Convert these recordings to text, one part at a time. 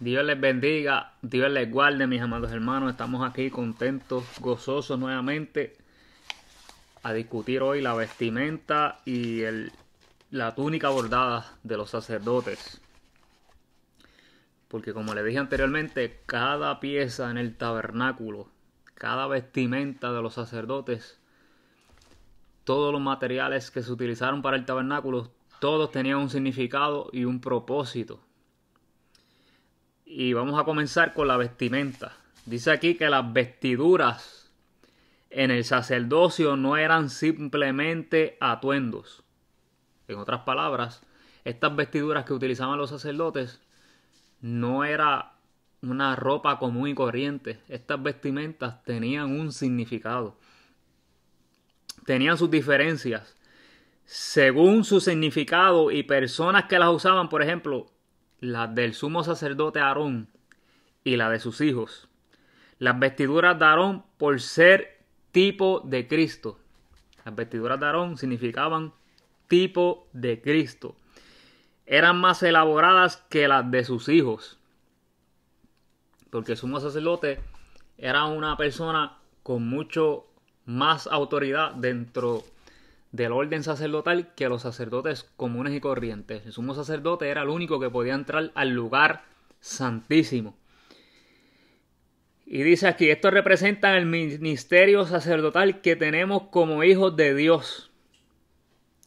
Dios les bendiga, Dios les guarde, mis amados hermanos. Estamos aquí contentos, gozosos nuevamente a discutir hoy la vestimenta y la túnica bordada de los sacerdotes. Porque como les dije anteriormente, cada pieza en el tabernáculo, cada vestimenta de los sacerdotes, todos los materiales que se utilizaron para el tabernáculo, todos tenían un significado y un propósito. Y vamos a comenzar con la vestimenta. Dice aquí que las vestiduras en el sacerdocio no eran simplemente atuendos. En otras palabras, estas vestiduras que utilizaban los sacerdotes no era una ropa común y corriente. Estas vestimentas tenían un significado. Tenían sus diferencias según su significado y personas que las usaban, por ejemplo, las del sumo sacerdote Aarón y la de sus hijos. Las vestiduras de Aarón por ser tipo de Cristo. Las vestiduras de Aarón significaban tipo de Cristo. Eran más elaboradas que las de sus hijos. Porque el sumo sacerdote era una persona con mucho más autoridad dentro del orden sacerdotal que los sacerdotes comunes y corrientes. El sumo sacerdote era el único que podía entrar al lugar santísimo. Y dice aquí, esto representa el ministerio sacerdotal que tenemos como hijos de Dios.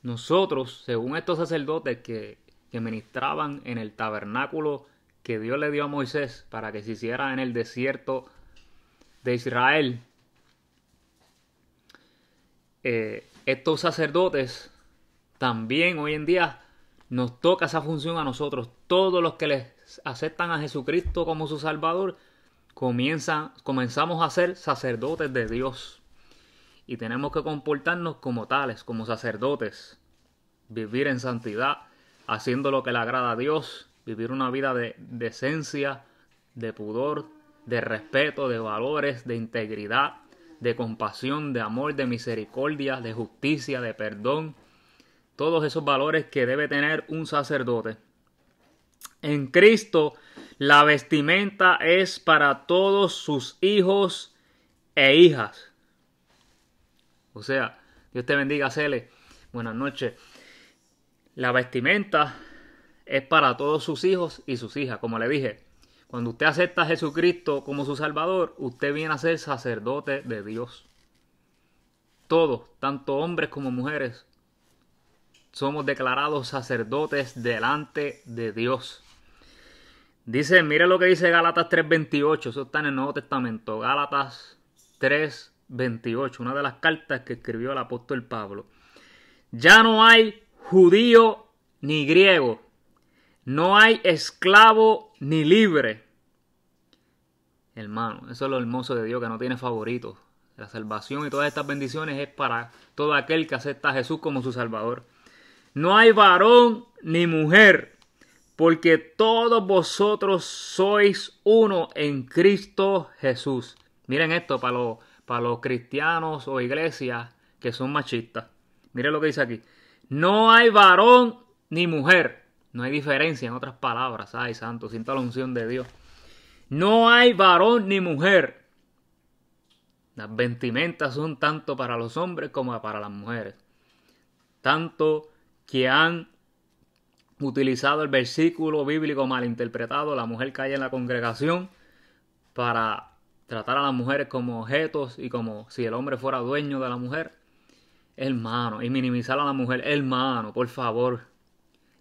Nosotros, según estos sacerdotes que ministraban en el tabernáculo que Dios le dio a Moisés para que se hiciera en el desierto de Israel, estos sacerdotes también hoy en día nos toca esa función a nosotros. Todos los que les aceptan a Jesucristo como su Salvador comenzamos a ser sacerdotes de Dios y tenemos que comportarnos como tales, como sacerdotes, vivir en santidad, haciendo lo que le agrada a Dios, vivir una vida de decencia, de pudor, de respeto, de valores, de integridad, de compasión, de amor, de misericordia, de justicia, de perdón. Todos esos valores que debe tener un sacerdote. En Cristo, la vestimenta es para todos sus hijos e hijas. O sea, Dios te bendiga, Cele. Buenas noches. La vestimenta es para todos sus hijos y sus hijas. Como le dije, cuando usted acepta a Jesucristo como su Salvador, usted viene a ser sacerdote de Dios. Todos, tanto hombres como mujeres, somos declarados sacerdotes delante de Dios. Dice, mire lo que dice Gálatas 3:28, eso está en el Nuevo Testamento. Gálatas 3:28, una de las cartas que escribió el apóstol Pablo. Ya no hay judío ni griego, no hay esclavo ni libre. Hermano, eso es lo hermoso de Dios, que no tiene favoritos. La salvación y todas estas bendiciones es para todo aquel que acepta a Jesús como su Salvador. No hay varón ni mujer, porque todos vosotros sois uno en Cristo Jesús. Miren esto para los cristianos o iglesias que son machistas. Miren lo que dice aquí. No hay varón ni mujer. No hay diferencia, en otras palabras. Ay, santo, siento la unción de Dios. No hay varón ni mujer. Las vestimentas son tanto para los hombres como para las mujeres. Tanto que han utilizado el versículo bíblico malinterpretado, la mujer cae en la congregación, para tratar a las mujeres como objetos y como si el hombre fuera dueño de la mujer. Hermano, y minimizar a la mujer. Hermano, por favor,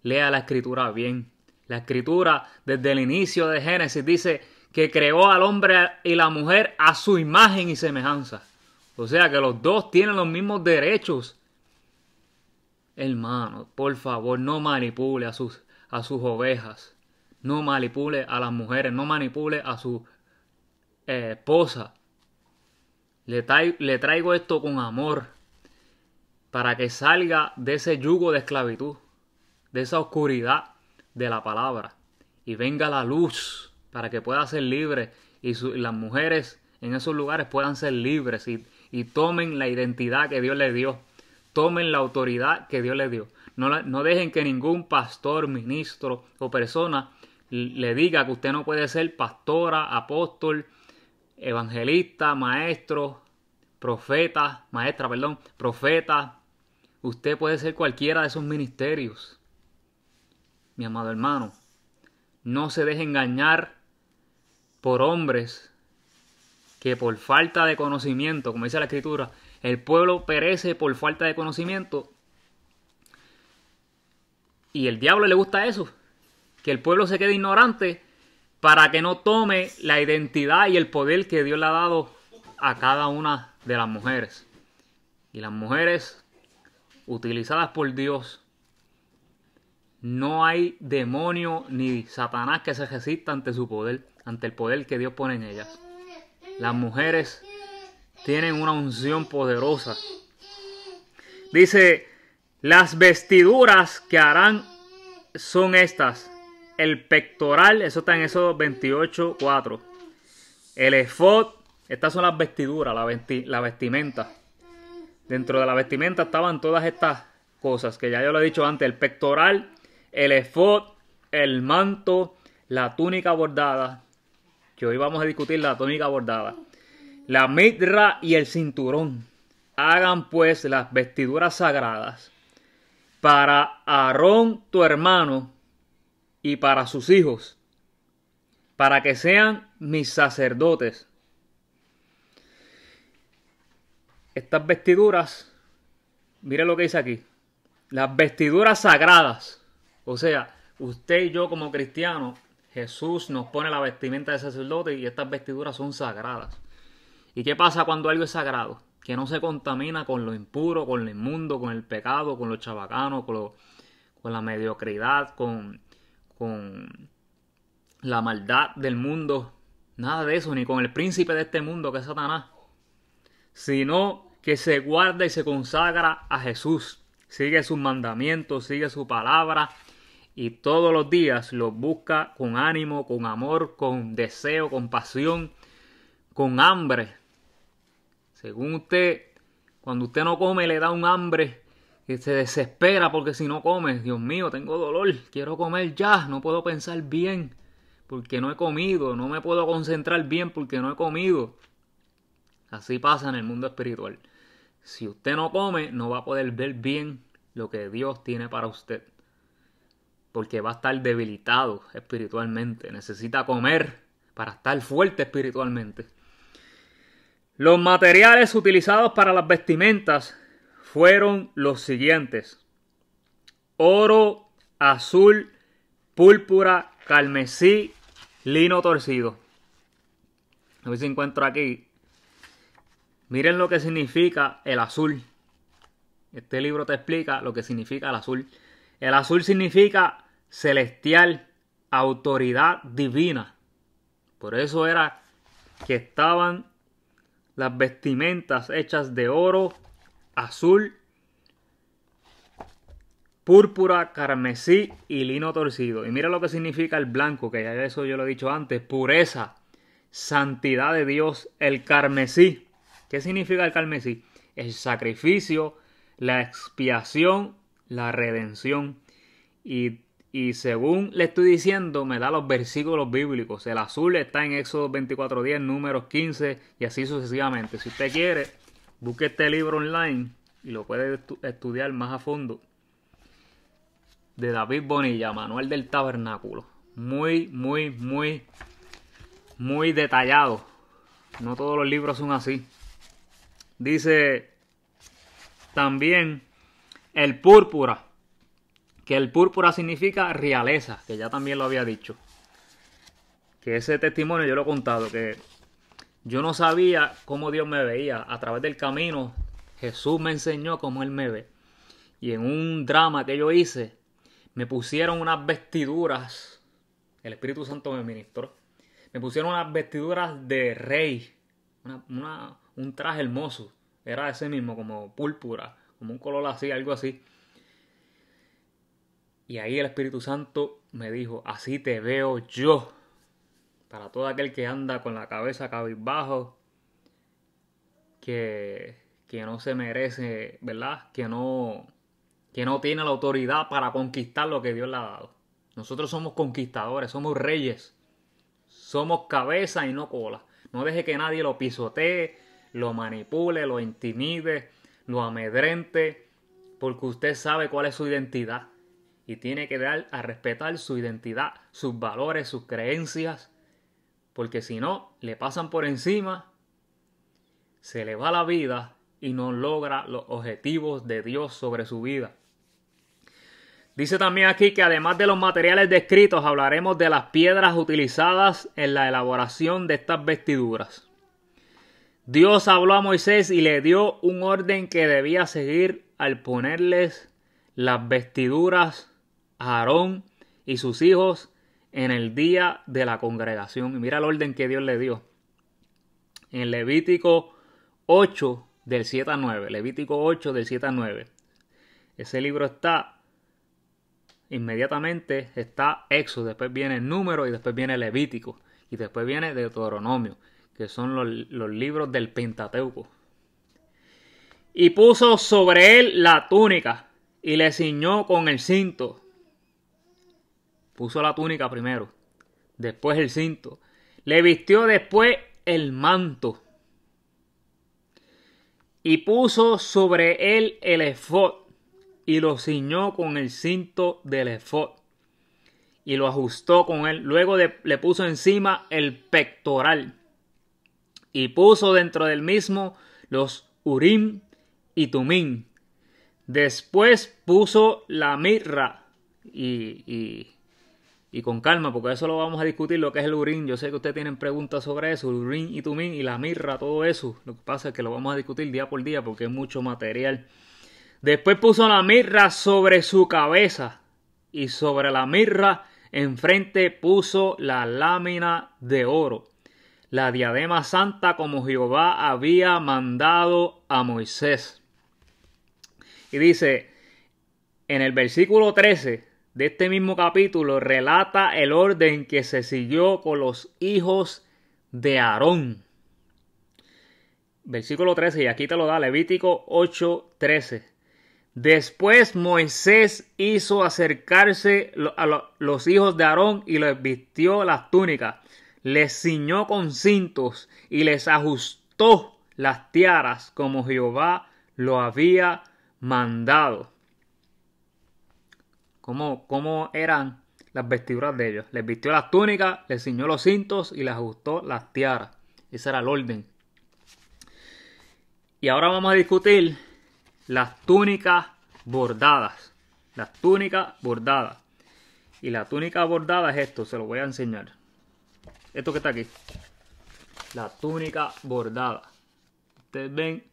lea la escritura bien. La escritura desde el inicio de Génesis dice que creó al hombre y la mujer a su imagen y semejanza. O sea que los dos tienen los mismos derechos. Hermano, por favor, no manipule a sus ovejas. No manipule a las mujeres. No manipule a su esposa. Le traigo esto con amor, para que salga de ese yugo de esclavitud, de esa oscuridad de la palabra, y venga la luz para que pueda ser libre y las mujeres en esos lugares puedan ser libres y tomen la identidad que Dios les dio, tomen la autoridad que Dios les dio. No dejen que ningún pastor, ministro o persona le diga que usted no puede ser pastora, apóstol, evangelista, maestra, profeta. Usted puede ser cualquiera de esos ministerios. Mi amado hermano, no se deje engañar por hombres que por falta de conocimiento, como dice la Escritura, el pueblo perece por falta de conocimiento. Y el diablo le gusta eso, que el pueblo se quede ignorante para que no tome la identidad y el poder que Dios le ha dado a cada una de las mujeres. Y las mujeres utilizadas por Dios, no hay demonio ni Satanás que se resista ante su poder, ante el poder que Dios pone en ellas. Las mujeres tienen una unción poderosa. Dice, las vestiduras que harán son estas. El pectoral, eso está en Éxodo 28:4. El efod, estas son las vestiduras, la vestimenta. Dentro de la vestimenta estaban todas estas cosas que ya yo lo he dicho antes. El pectoral, el efod, el manto, la túnica bordada, que hoy vamos a discutir la túnica bordada, la midra y el cinturón. Hagan pues las vestiduras sagradas para Aarón tu hermano y para sus hijos, para que sean mis sacerdotes. Estas vestiduras, mire lo que dice aquí, las vestiduras sagradas. O sea, usted y yo como cristianos, Jesús nos pone la vestimenta de sacerdote y estas vestiduras son sagradas. ¿Y qué pasa cuando algo es sagrado? Que no se contamina con lo impuro, con lo inmundo, con el pecado, con lo chabacano, con la mediocridad, con la maldad del mundo. Nada de eso, ni con el príncipe de este mundo que es Satanás. Sino que se guarda y se consagra a Jesús. Sigue sus mandamientos, sigue su palabra. Y todos los días los busca con ánimo, con amor, con deseo, con pasión, con hambre. Según usted, cuando usted no come le da un hambre que se desespera porque si no come, Dios mío, tengo dolor, quiero comer ya, no puedo pensar bien porque no he comido, no me puedo concentrar bien porque no he comido. Así pasa en el mundo espiritual. Si usted no come, no va a poder ver bien lo que Dios tiene para usted. Porque va a estar debilitado espiritualmente. Necesita comer para estar fuerte espiritualmente. Los materiales utilizados para las vestimentas fueron los siguientes: oro, azul, púrpura, carmesí, lino torcido. A ver si encuentro aquí. Miren lo que significa el azul. Este libro te explica lo que significa el azul. El azul significa celestial, autoridad divina. Por eso era que estaban las vestimentas hechas de oro, azul, púrpura, carmesí y lino torcido. Y mira lo que significa el blanco, que ya eso yo lo he dicho antes: pureza, santidad de Dios. El carmesí, ¿qué significa el carmesí? El sacrificio, la expiación, la redención. Y según le estoy diciendo, me da los versículos bíblicos. El azul está en Éxodo 24:10, Números 15 y así sucesivamente. Si usted quiere, busque este libro online y lo puede estudiar más a fondo. De David Bonilla, Manual del Tabernáculo. Muy detallado. No todos los libros son así. Dice también el púrpura, que el púrpura significa realeza, que ya también lo había dicho. Que ese testimonio yo lo he contado, que yo no sabía cómo Dios me veía. A través del camino Jesús me enseñó cómo Él me ve. Y en un drama que yo hice, me pusieron unas vestiduras, el Espíritu Santo me ministró, me pusieron unas vestiduras de rey, un traje hermoso, era ese mismo, como púrpura, como un color así, algo así. Y ahí el Espíritu Santo me dijo: así te veo yo. Para todo aquel que anda con la cabeza cabizbajo, que no se merece, ¿verdad? Que no tiene la autoridad para conquistar lo que Dios le ha dado. Nosotros somos conquistadores, somos reyes. Somos cabeza y no cola. No deje que nadie lo pisotee, lo manipule, lo intimide, lo amedrente, porque usted sabe cuál es su identidad. Y tiene que dar a respetar su identidad, sus valores, sus creencias, porque si no, le pasan por encima, se le va la vida y no logra los objetivos de Dios sobre su vida. Dice también aquí que además de los materiales descritos, hablaremos de las piedras utilizadas en la elaboración de estas vestiduras. Dios habló a Moisés y le dio un orden que debía seguir al ponerles las vestiduras a Aarón y sus hijos en el día de la congregación. Y mira el orden que Dios le dio. En Levítico 8, del 7 a 9. Levítico 8, del 7 a 9. Ese libro está... Inmediatamente está Éxodo, después viene Número y después viene Levítico y después viene Deuteronomio, que son los libros del Pentateuco. Y puso sobre él la túnica y le ciñó con el cinto. Puso la túnica primero, después el cinto. Le vistió después el manto y puso sobre él el efod. Y lo ciñó con el cinto del efod. Y lo ajustó con él. Luego le puso encima el pectoral. Y puso dentro del mismo los urim y tumim. Después puso la mirra. Y con calma, porque eso lo vamos a discutir, lo que es el urim. Yo sé que ustedes tienen preguntas sobre eso. El urim y tumim y la mirra, todo eso. Lo que pasa es que lo vamos a discutir día por día porque es mucho material. Después puso la mirra sobre su cabeza y sobre la mirra enfrente puso la lámina de oro, la diadema santa como Jehová había mandado a Moisés. Y dice, en el versículo 13 de este mismo capítulo relata el orden que se siguió con los hijos de Aarón. Versículo 13, y aquí te lo da Levítico 8:13. Después Moisés hizo acercarse a los hijos de Aarón y les vistió las túnicas, les ciñó con cintos y les ajustó las tiaras como Jehová lo había mandado. ¿Cómo eran las vestiduras de ellos? Les vistió las túnicas, les ciñó los cintos y les ajustó las tiaras. Ese era el orden. Y ahora vamos a discutir las túnicas bordadas. Las túnicas bordadas. Y la túnica bordada es esto, se lo voy a enseñar. Esto que está aquí. La túnica bordada. Ustedes ven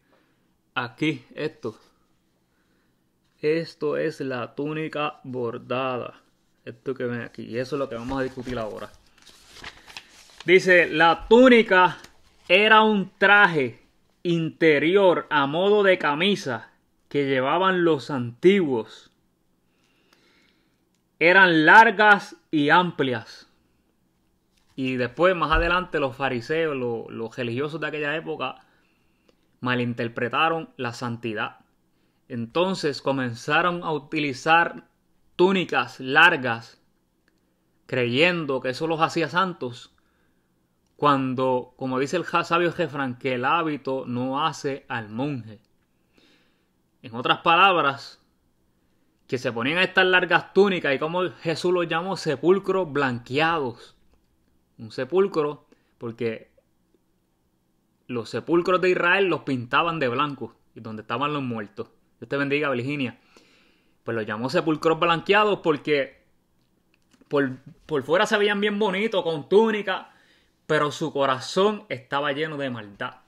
aquí esto. Esto es la túnica bordada. Esto que ven aquí. Y eso es lo que vamos a discutir ahora. Dice, la túnica era un traje interior a modo de camisa que llevaban los antiguos. Eran largas y amplias. Y después, más adelante, los fariseos, los religiosos de aquella época, malinterpretaron la santidad. Entonces comenzaron a utilizar túnicas largas, creyendo que eso los hacía santos, cuando, como dice el sabio Jefran, que el hábito no hace al monje. En otras palabras, que se ponían estas largas túnicas y como Jesús los llamó sepulcros blanqueados. Un sepulcro, porque los sepulcros de Israel los pintaban de blanco, y donde estaban los muertos. Dios te bendiga, Virginia. Pues los llamó sepulcros blanqueados porque por fuera se veían bien bonitos, con túnica, pero su corazón estaba lleno de maldad,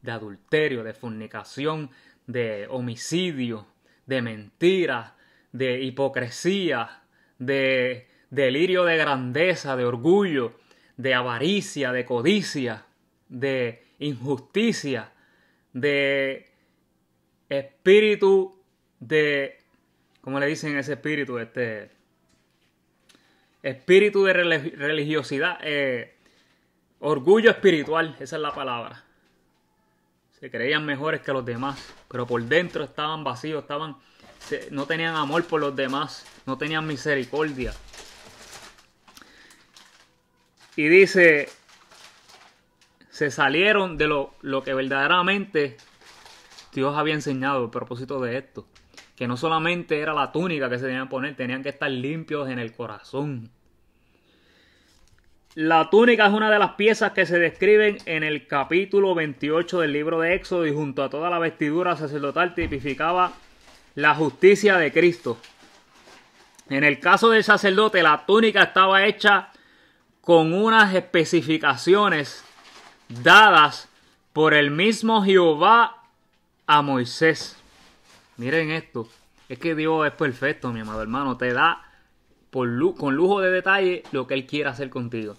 de adulterio, de fornicación, de homicidio, de mentira, de hipocresía, de delirio de grandeza, de orgullo, de avaricia, de codicia, de injusticia, de espíritu de, ¿cómo le dicen ese espíritu? Espíritu de religiosidad, orgullo espiritual, esa es la palabra. Se creían mejores que los demás, pero por dentro estaban vacíos, no tenían amor por los demás, no tenían misericordia. Y dice, se salieron de lo que verdaderamente Dios había enseñado a propósito de esto. Que no solamente era la túnica que se tenían que poner, tenían que estar limpios en el corazón. La túnica es una de las piezas que se describen en el capítulo 28 del libro de Éxodo, y junto a toda la vestidura sacerdotal tipificaba la justicia de Cristo. En el caso del sacerdote, la túnica estaba hecha con unas especificaciones dadas por el mismo Jehová a Moisés. Miren esto, es que Dios es perfecto, mi amado hermano, te da con lujo de detalle lo que Él quiere hacer contigo.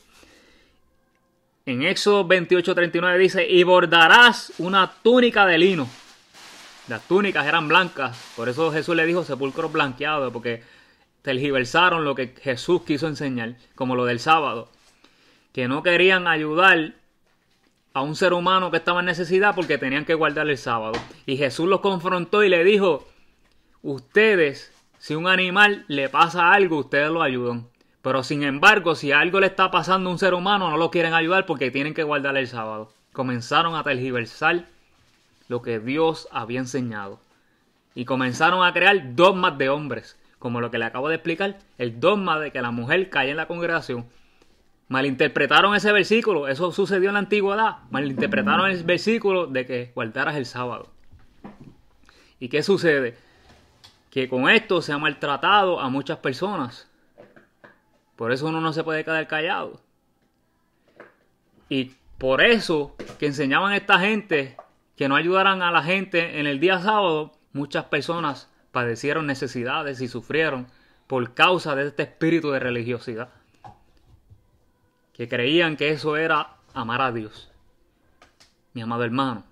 En Éxodo 28:39 dice, y bordarás una túnica de lino. Las túnicas eran blancas, por eso Jesús le dijo sepulcros blanqueados, porque tergiversaron lo que Jesús quiso enseñar, como lo del sábado, que no querían ayudar a un ser humano que estaba en necesidad porque tenían que guardar el sábado. Y Jesús los confrontó y le dijo, ustedes, si un animal le pasa algo, ustedes lo ayudan. Pero sin embargo, si algo le está pasando a un ser humano, no lo quieren ayudar porque tienen que guardar el sábado. Comenzaron a tergiversar lo que Dios había enseñado. Y comenzaron a crear dogmas de hombres, como lo que le acabo de explicar, el dogma de que la mujer cae en la congregación. Malinterpretaron ese versículo, eso sucedió en la antigüedad. Malinterpretaron el versículo de que guardaras el sábado. ¿Y qué sucede? Que con esto se ha maltratado a muchas personas. Por eso uno no se puede quedar callado. Y por eso que enseñaban a esta gente que no ayudaran a la gente en el día sábado, muchas personas padecieron necesidades y sufrieron por causa de este espíritu de religiosidad. Que creían que eso era amar a Dios. Mi amado hermano,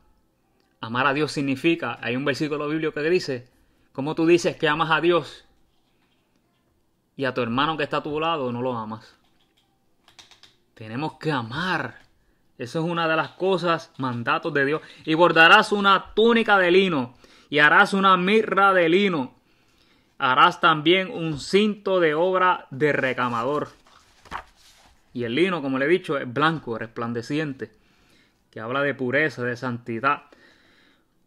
amar a Dios significa, hay un versículo bíblico que dice, ¿cómo tú dices que amas a Dios y a tu hermano que está a tu lado no lo amas? Tenemos que amar. Eso es una de las cosas, mandatos de Dios. Y bordarás una túnica de lino y harás una mirra de lino. Harás también un cinto de obra de recamador. Y el lino, como le he dicho, es blanco, resplandeciente, que habla de pureza, de santidad.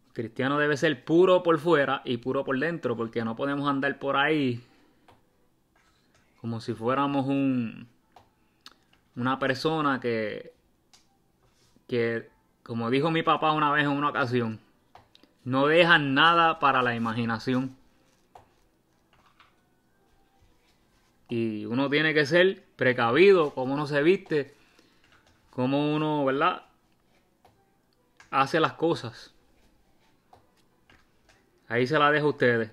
El cristiano debe ser puro por fuera y puro por dentro, porque no podemos andar por ahí como si fuéramos una persona que, como dijo mi papá una vez en una ocasión, no dejan nada para la imaginación. Y uno tiene que ser precavido, cómo uno se viste, cómo uno, ¿verdad?, hace las cosas. Ahí se la dejo a ustedes.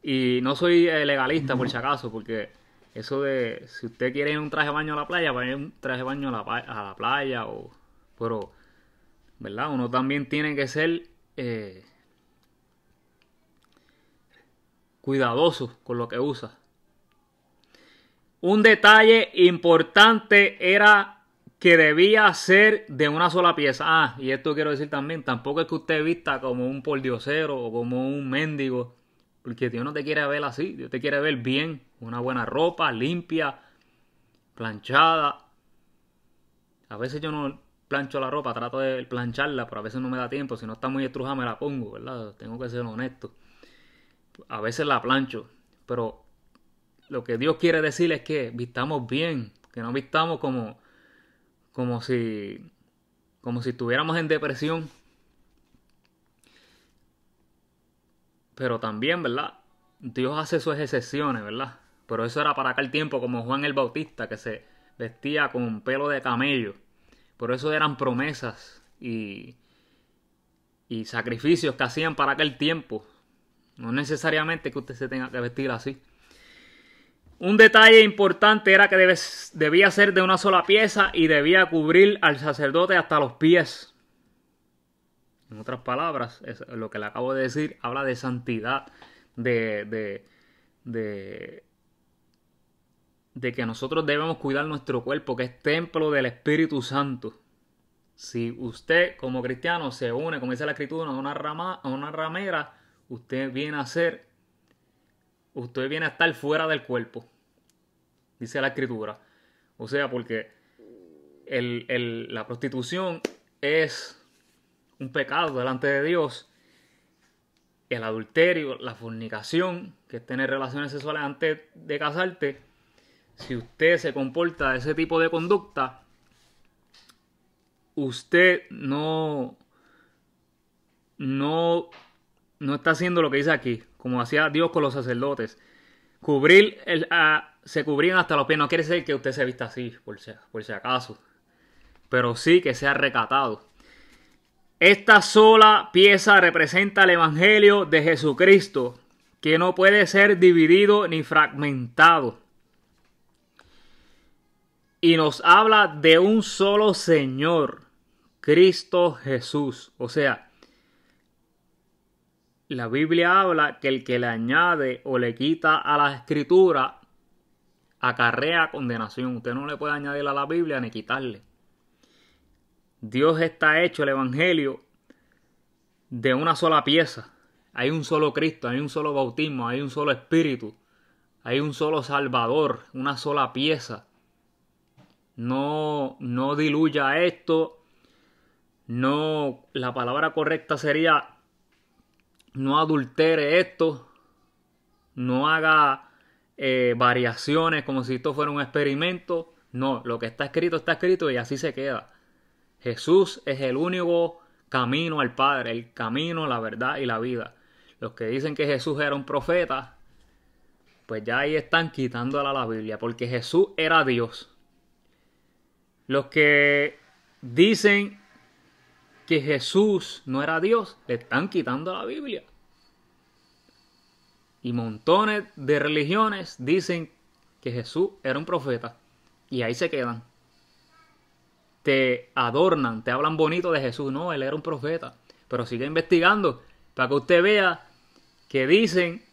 Y no soy legalista por si acaso, porque eso de, si usted quiere ir en un traje de baño a la playa, va a ir en un traje de baño a la playa, pero, ¿verdad?, uno también tiene que ser cuidadoso con lo que usa. Un detalle importante era que debía ser de una sola pieza. Y esto quiero decir también, tampoco es que usted vista como un pordiosero o como un mendigo, porque Dios no te quiere ver así. Dios te quiere ver bien, una buena ropa, limpia, planchada. A veces yo no plancho la ropa, trato de plancharla, pero a veces no me da tiempo. Si no está muy estrujada me la pongo, ¿verdad? Tengo que ser honesto. A veces la plancho, pero lo que Dios quiere decir es que vistamos bien, que no vistamos como si estuviéramos en depresión. Pero también, ¿verdad?, Dios hace sus excepciones, ¿verdad? Pero eso era para aquel tiempo, como Juan el Bautista, que se vestía con pelo de camello. Por eso eran promesas y sacrificios que hacían para aquel tiempo. No necesariamente que usted se tenga que vestir así. Un detalle importante era que debía ser de una sola pieza y debía cubrir al sacerdote hasta los pies. En otras palabras, lo que le acabo de decir habla de santidad, de que nosotros debemos cuidar nuestro cuerpo, que es templo del Espíritu Santo. Si usted como cristiano se une, como dice la Escritura, a una ramera, usted viene a estar fuera del cuerpo. Dice la Escritura. O sea, porque la prostitución es un pecado delante de Dios. El adulterio, la fornicación, que es tener relaciones sexuales antes de casarte, si usted se comporta de ese tipo de conducta, usted no está haciendo lo que dice aquí, como hacía Dios con los sacerdotes. Se cubrían hasta los pies. No quiere decir que usted se vista así, por si acaso, pero sí que sea recatado. Esta sola pieza representa el Evangelio de Jesucristo, que no puede ser dividido ni fragmentado. Y nos habla de un solo Señor, Cristo Jesús. O sea, la Biblia habla que el que le añade o le quita a la Escritura acarrea condenación. Usted no le puede añadir a la Biblia ni quitarle. Dios está hecho, el Evangelio, de una sola pieza. Hay un solo Cristo, hay un solo bautismo, hay un solo Espíritu, hay un solo Salvador, una sola pieza. No diluya esto. No, la palabra correcta sería: no adultere esto. No haga variaciones como si esto fuera un experimento. No, lo que está escrito y así se queda. Jesús es el único camino al Padre, el camino, la verdad y la vida. Los que dicen que Jesús era un profeta, pues ya ahí están quitándola a la Biblia, porque Jesús era Dios. Los que dicen que Jesús no era Dios, le están quitando la Biblia. Y montones de religiones dicen que Jesús era un profeta, y ahí se quedan. Te adornan, te hablan bonito de Jesús. No, él era un profeta. Pero sigue investigando para que usted vea que dicen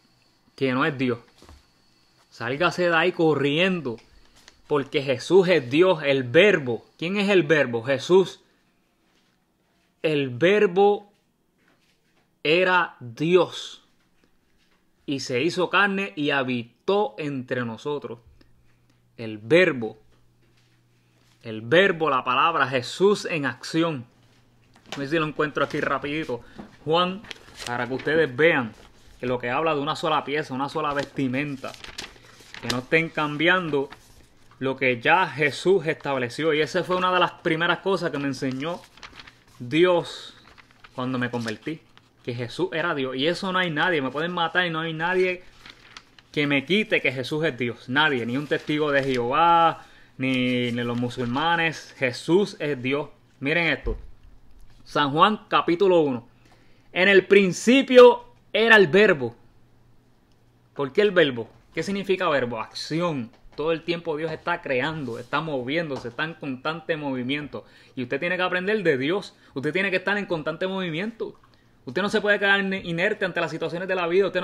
que no es Dios. Sálgase de ahí corriendo, porque Jesús es Dios, el Verbo. ¿Quién es el Verbo? Jesús. El Verbo era Dios y se hizo carne y habitó entre nosotros. El Verbo, la palabra, Jesús en acción. A ver si lo encuentro aquí rapidito. Juan, para que ustedes vean que lo que habla de una sola pieza, una sola vestimenta. Que no estén cambiando lo que ya Jesús estableció. Y esa fue una de las primeras cosas que me enseñó Dios cuando me convertí. Que Jesús era Dios. Y eso no hay nadie. Me pueden matar y no hay nadie que me quite que Jesús es Dios. Nadie. Ni un testigo de Jehová, ni los musulmanes. Jesús es Dios. Miren esto. San Juan capítulo 1. En el principio era el Verbo. ¿Por qué el Verbo? ¿Qué significa verbo? Acción. Todo el tiempo Dios está creando, está moviéndose, está en constante movimiento. Y usted tiene que aprender de Dios. Usted tiene que estar en constante movimiento. Usted no se puede quedar inerte ante las situaciones de la vida. Usted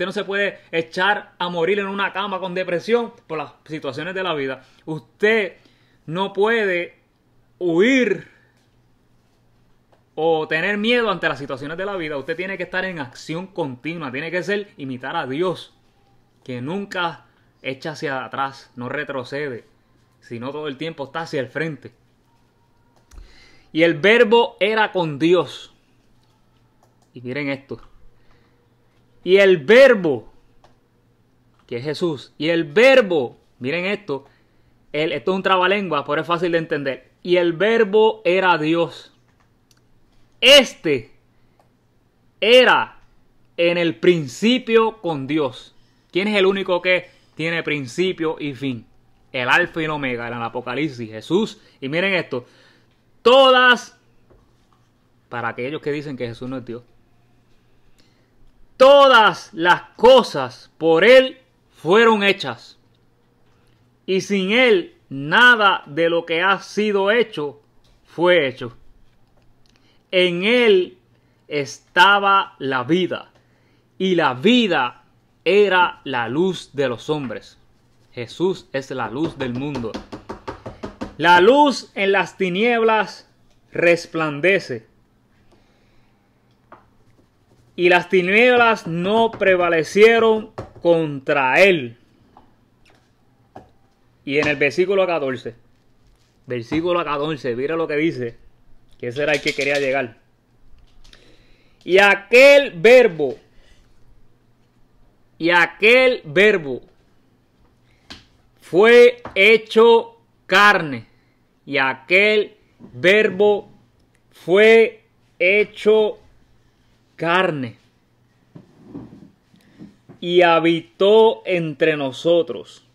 no se puede echar a morir en una cama con depresión por las situaciones de la vida. Usted no puede huir o tener miedo ante las situaciones de la vida. Usted tiene que estar en acción continua. Tiene que imitar a Dios, que nunca echa hacia atrás, no retrocede, sino todo el tiempo está hacia el frente. Y el Verbo era con Dios. Y miren esto. Y el Verbo, que es Jesús, y el Verbo, miren esto, esto es un trabalengua, pero es fácil de entender. Y el Verbo era Dios. Este era en el principio con Dios. ¿Quién es el único que tiene principio y fin? El alfa y el omega, en el Apocalipsis, Jesús. Y miren esto. Todas, para aquellos que dicen que Jesús no es Dios, todas las cosas por Él fueron hechas. Y sin Él, nada de lo que ha sido hecho fue hecho. En Él estaba la vida. Y la vida era la luz de los hombres. Jesús es la luz del mundo. La luz en las tinieblas resplandece. Y las tinieblas no prevalecieron contra él. Y en el versículo 14, mira lo que dice, que ese era el que quería llegar. Y aquel verbo fue hecho carne. Y aquel verbo fue hecho carne. Y habitó entre nosotros.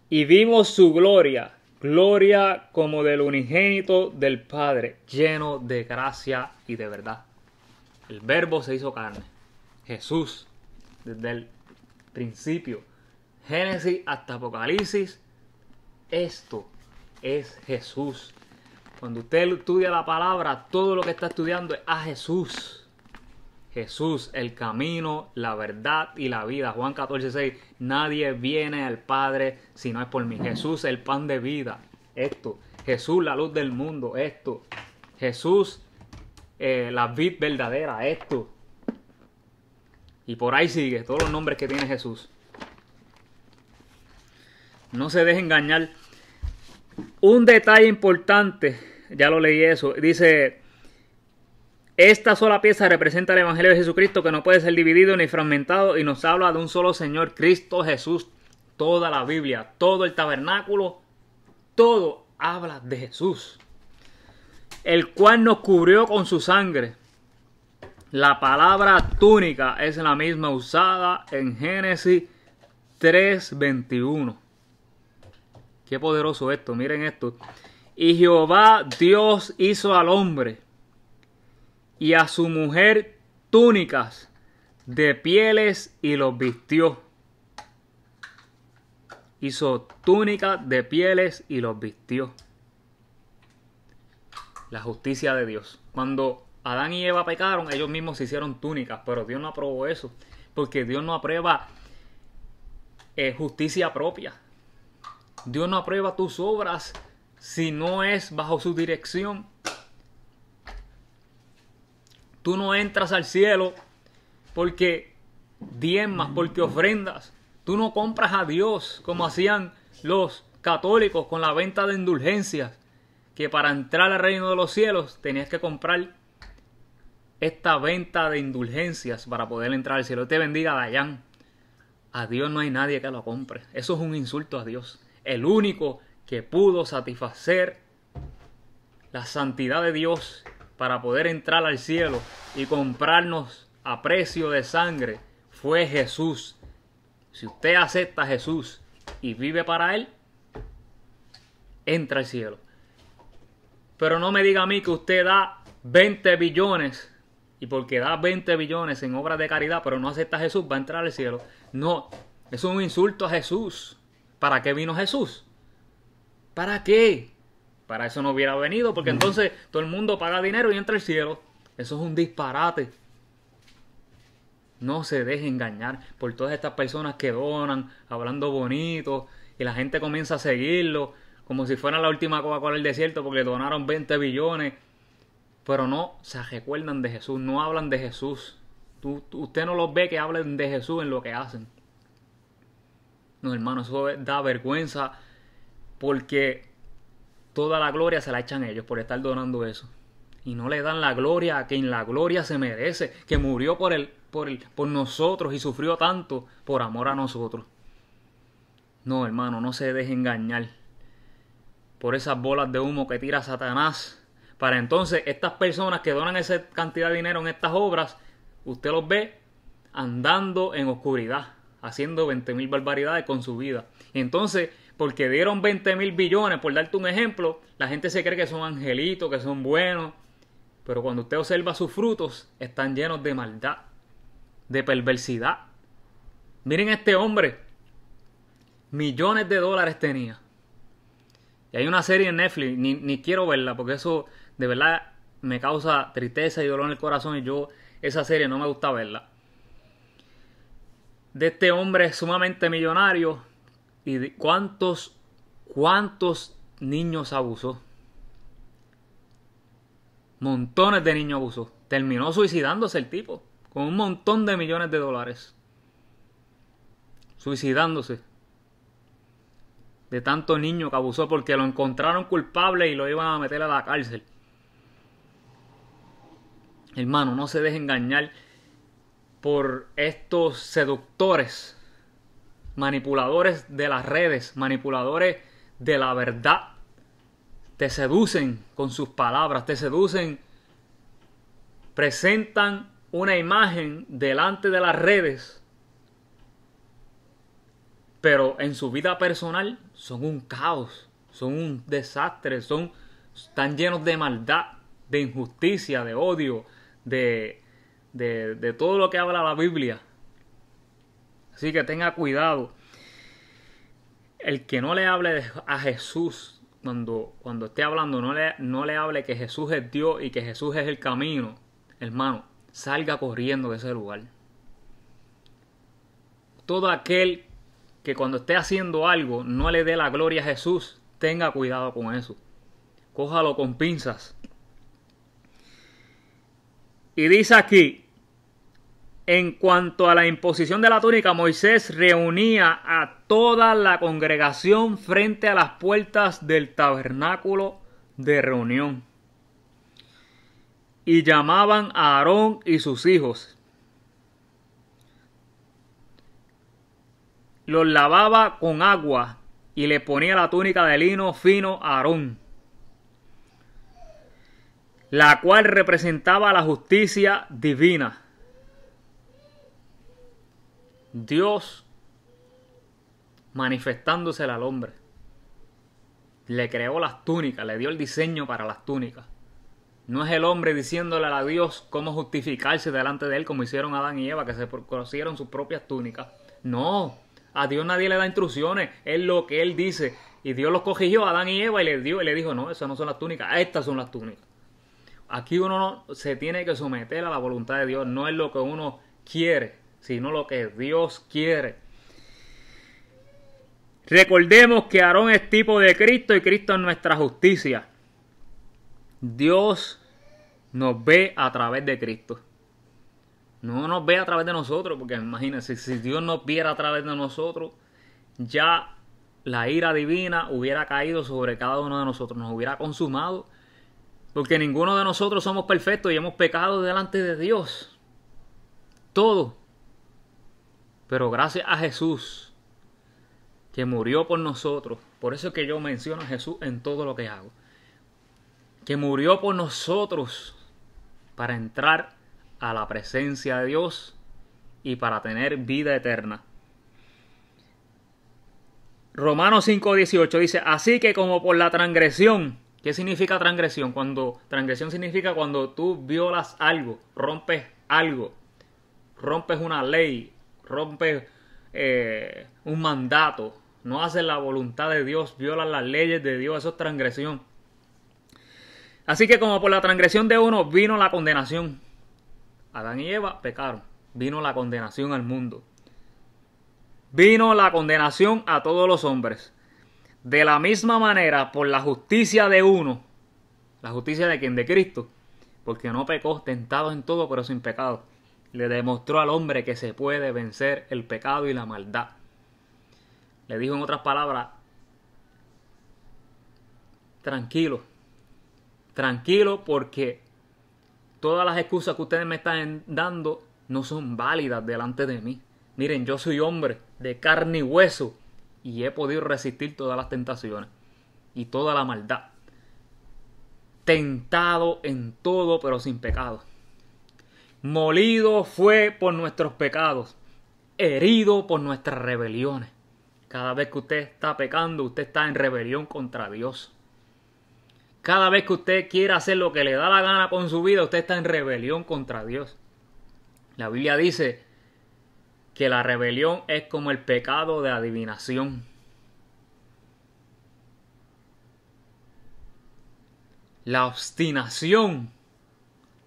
Y vimos su gloria, gloria como del unigénito del Padre, lleno de gracia y de verdad. El verbo se hizo carne. Jesús, desde el principio, Génesis hasta Apocalipsis, esto es Jesús. Cuando usted estudia la palabra, todo lo que está estudiando es a Jesús. Jesús, el camino, la verdad y la vida. Juan 14:6. Nadie viene al Padre si no es por mí. Jesús, el pan de vida. Esto. Jesús, la luz del mundo. Esto. Jesús, la vid verdadera. Esto. Y por ahí sigue. Todos los nombres que tiene Jesús. No se deje engañar. Un detalle importante. Ya lo leí eso. Dice... Esta sola pieza representa el Evangelio de Jesucristo, que no puede ser dividido ni fragmentado, y nos habla de un solo Señor, Cristo Jesús. Toda la Biblia, todo el tabernáculo, todo habla de Jesús, el cual nos cubrió con su sangre. La palabra túnica es la misma usada en Génesis 3:21. Qué poderoso esto, miren esto. Y Jehová Dios hizo al hombre y a su mujer túnicas de pieles y los vistió. Hizo túnicas de pieles y los vistió. La justicia de Dios. Cuando Adán y Eva pecaron, ellos mismos se hicieron túnicas, pero Dios no aprobó eso, porque Dios no aprueba justicia propia. Dios no aprueba tus obras si no es bajo su dirección. Tú no entras al cielo porque diezmas, porque ofrendas. Tú no compras a Dios como hacían los católicos con la venta de indulgencias, que para entrar al reino de los cielos tenías que comprar esta venta de indulgencias para poder entrar al cielo. Te bendiga, Dayan. A Dios no hay nadie que lo compre. Eso es un insulto a Dios. El único que pudo satisfacer la santidad de Dios para poder entrar al cielo y comprarnos a precio de sangre fue Jesús. Si usted acepta a Jesús y vive para Él, entra al cielo. Pero no me diga a mí que usted da 20 billones y porque da 20 billones en obras de caridad, pero no acepta a Jesús, va a entrar al cielo. No, eso es un insulto a Jesús. ¿Para qué vino Jesús? ¿Para qué? Para eso no hubiera venido, porque entonces todo el mundo paga dinero y entra al cielo. Eso es un disparate. No se deje engañar por todas estas personas que donan, hablando bonito, y la gente comienza a seguirlo, como si fuera la última Coca-Cola del desierto, porque le donaron 20 billones. Pero no se recuerdan de Jesús, no hablan de Jesús. Usted no los ve que hablen de Jesús en lo que hacen. No, hermano, eso da vergüenza, porque toda la gloria se la echan ellos por estar donando eso. Y no le dan la gloria a quien la gloria se merece, que murió por nosotros y sufrió tanto por amor a nosotros. No, hermano, no se deje engañar por esas bolas de humo que tira Satanás. Para entonces, estas personas que donan esa cantidad de dinero en estas obras, usted los ve andando en oscuridad, haciendo 20.000 barbaridades con su vida. Y entonces, porque dieron 20.000 billones, por darte un ejemplo, la gente se cree que son angelitos, que son buenos. Pero cuando usted observa sus frutos, están llenos de maldad, de perversidad. Miren este hombre, millones de dólares tenía. Y hay una serie en Netflix, ni quiero verla, porque eso de verdad me causa tristeza y dolor en el corazón, y yo esa serie no me gusta verla. De este hombre sumamente millonario, y de cuántos niños abusó. Montones de niños abusó. Terminó suicidándose el tipo, con un montón de millones de dólares. suicidándose. De tanto niño que abusó porque lo encontraron culpable y lo iban a meter a la cárcel. Hermano, no se deje engañar por estos seductores, manipuladores de las redes, manipuladores de la verdad. Te seducen con sus palabras, te seducen, presentan una imagen delante de las redes, pero en su vida personal son un caos, son un desastre, están llenos de maldad, de injusticia, de odio, de todo lo que habla la Biblia. Así que tenga cuidado. El que no le hable a Jesús cuando esté hablando, no le hable que Jesús es Dios y que Jesús es el camino. Hermano, salga corriendo de ese lugar. Todo aquel que cuando esté haciendo algo no le dé la gloria a Jesús, tenga cuidado con eso. Cójalo con pinzas. Y dice aquí, en cuanto a la imposición de la túnica, Moisés reunía a toda la congregación frente a las puertas del tabernáculo de reunión. Y llamaban a Aarón y sus hijos. Los lavaba con agua y le ponía la túnica de lino fino a Aarón, la cual representaba la justicia divina. Dios manifestándosela al hombre. Le creó las túnicas, le dio el diseño para las túnicas. No es el hombre diciéndole a Dios cómo justificarse delante de él como hicieron Adán y Eva, que se cosieron sus propias túnicas. No, a Dios nadie le da instrucciones, es lo que él dice. Y Dios los cogió a Adán y Eva y le dijo, no, esas no son las túnicas, estas son las túnicas. Aquí uno no se tiene que someter a la voluntad de Dios, no es lo que uno quiere, sino lo que Dios quiere. Recordemos que Aarón es tipo de Cristo y Cristo es nuestra justicia. Dios nos ve a través de Cristo. No nos ve a través de nosotros, porque imagínense, si Dios nos viera a través de nosotros, ya la ira divina hubiera caído sobre cada uno de nosotros, nos hubiera consumado, porque ninguno de nosotros somos perfectos y hemos pecado delante de Dios. Todo. Pero gracias a Jesús, que murió por nosotros, por eso es que yo menciono a Jesús en todo lo que hago, que murió por nosotros para entrar a la presencia de Dios y para tener vida eterna. Romanos 5:18 dice, así que como por la transgresión. ¿Qué significa transgresión? Transgresión significa cuando tú violas algo, rompes una ley, rompes un mandato, no haces la voluntad de Dios, violas las leyes de Dios, eso es transgresión. Así que como por la transgresión de uno vino la condenación. Adán y Eva pecaron, vino la condenación al mundo. Vino la condenación a todos los hombres. De la misma manera, por la justicia de uno, la justicia de quien, de Cristo, porque no pecó, tentado en todo, pero sin pecado, le demostró al hombre que se puede vencer el pecado y la maldad. Le dijo en otras palabras, tranquilo, porque todas las excusas que ustedes me están dando no son válidas delante de mí. Miren, yo soy hombre de carne y hueso y he podido resistir todas las tentaciones y toda la maldad. Tentado en todo, pero sin pecado. Molido fue por nuestros pecados, herido por nuestras rebeliones. Cada vez que usted está pecando, usted está en rebelión contra Dios. Cada vez que usted quiere hacer lo que le da la gana con su vida, usted está en rebelión contra Dios. La Biblia dice que la rebelión es como el pecado de adivinación. La obstinación,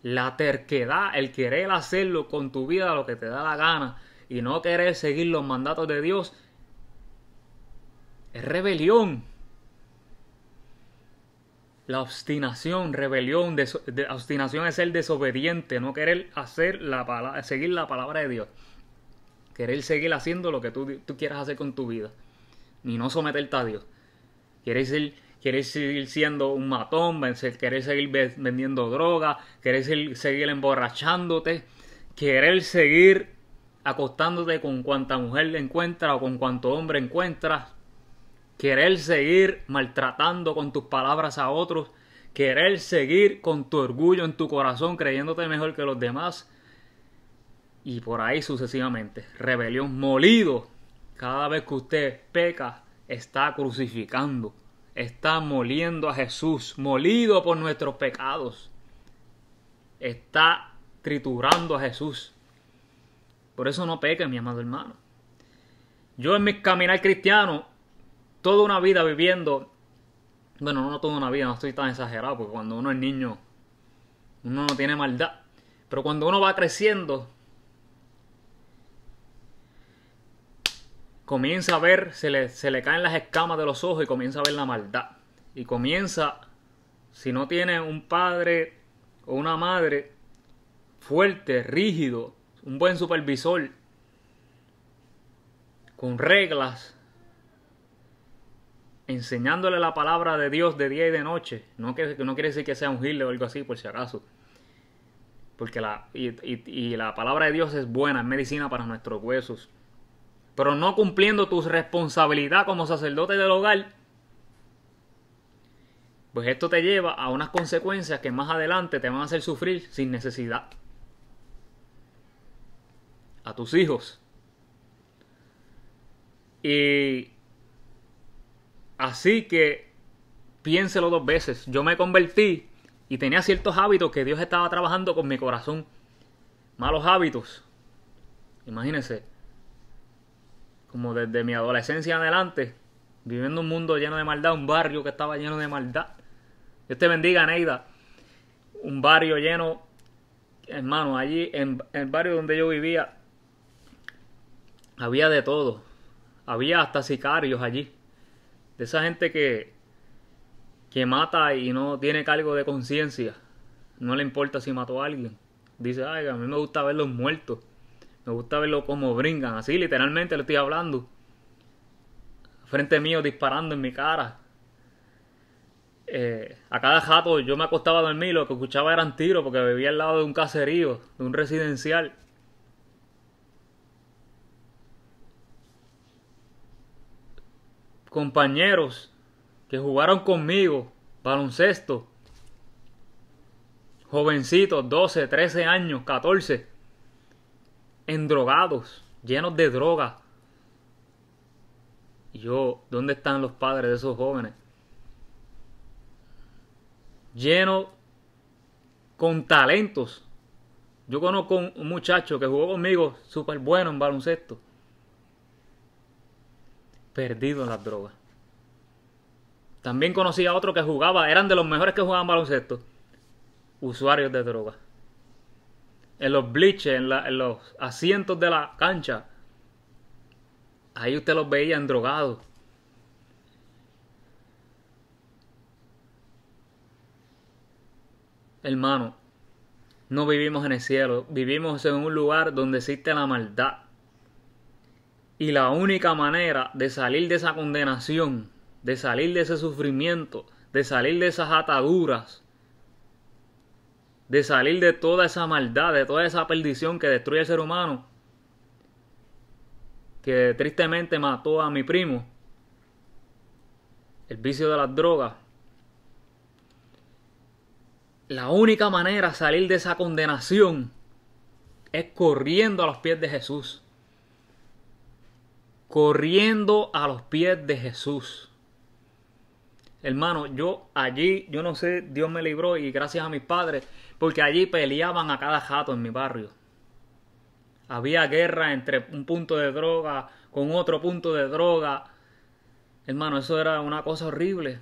la terquedad, el querer hacerlo con tu vida lo que te da la gana y no querer seguir los mandatos de Dios, es rebelión. La obstinación, rebelión, obstinación es ser desobediente, no querer seguir la palabra de Dios. Querer seguir haciendo lo que tú quieras hacer con tu vida. Ni no someterte a Dios. Querer seguir siendo un matón, querer seguir vendiendo droga, querer seguir emborrachándote, querer seguir acostándote con cuanta mujer encuentras o con cuanto hombre encuentras, querer seguir maltratando con tus palabras a otros, querer seguir con tu orgullo en tu corazón creyéndote mejor que los demás, y por ahí sucesivamente. Rebelión, molido. Cada vez que usted peca, está crucificando, está moliendo a Jesús, molido por nuestros pecados, está triturando a Jesús. Por eso no peque, mi amado hermano. Yo en mi caminar cristiano, toda una vida viviendo, bueno, no toda una vida, no estoy tan exagerado, porque cuando uno es niño, uno no tiene maldad, pero cuando uno va creciendo, comienza a ver, se le caen las escamas de los ojos y comienza a ver la maldad. Y comienza, si no tiene un padre o una madre fuerte, rígido, un buen supervisor, con reglas, enseñándole la palabra de Dios de día y de noche. No quiere decir que sea un gile o algo así, por si acaso. Porque la palabra de Dios es buena, es medicina para nuestros huesos. Pero no cumpliendo tu responsabilidad como sacerdote del hogar, pues esto te lleva a unas consecuencias que más adelante te van a hacer sufrir sin necesidad. A tus hijos. Y así que piénselo 2 veces. Yo me convertí y tenía ciertos hábitos que Dios estaba trabajando con mi corazón. Malos hábitos. Imagínense. Como desde mi adolescencia en adelante, viviendo un mundo lleno de maldad, un barrio que estaba lleno de maldad. Dios te bendiga, Neida. Un barrio lleno, hermano, allí en el barrio donde yo vivía, había de todo. Había hasta sicarios allí. De esa gente que mata y no tiene cargo de conciencia. No le importa si mató a alguien. Dice, ay, a mí me gusta verlos muertos. Me gusta verlo como brincan. Así literalmente le estoy hablando. Frente mío disparando en mi cara. A cada rato yo me acostaba a dormir y lo que escuchaba eran tiros porque vivía al lado de un caserío, de un residencial. Compañeros que jugaron conmigo baloncesto. Jovencitos, 12, 13 años, 14. Endrogados, llenos de droga. Y yo, ¿dónde están los padres de esos jóvenes? Llenos con talentos. Yo conozco un muchacho que jugó conmigo súper bueno en baloncesto. Perdido en las drogas. También conocí a otro que jugaba, eran de los mejores que jugaban baloncesto. Usuarios de drogas. En los bleachers, en los asientos de la cancha, ahí usted los veía endrogados. Hermano, no vivimos en el cielo, vivimos en un lugar donde existe la maldad. Y la única manera de salir de esa condenación, de salir de ese sufrimiento, de salir de esas ataduras, de salir de toda esa maldad, de toda esa perdición que destruye al ser humano, que tristemente mató a mi primo, el vicio de las drogas. La única manera de salir de esa condenación es corriendo a los pies de Jesús. Corriendo a los pies de Jesús. Hermano, yo no sé, Dios me libró y gracias a mis padres, porque allí peleaban a cada jato en mi barrio. Había guerra entre un punto de droga con otro punto de droga. Hermano, eso era una cosa horrible.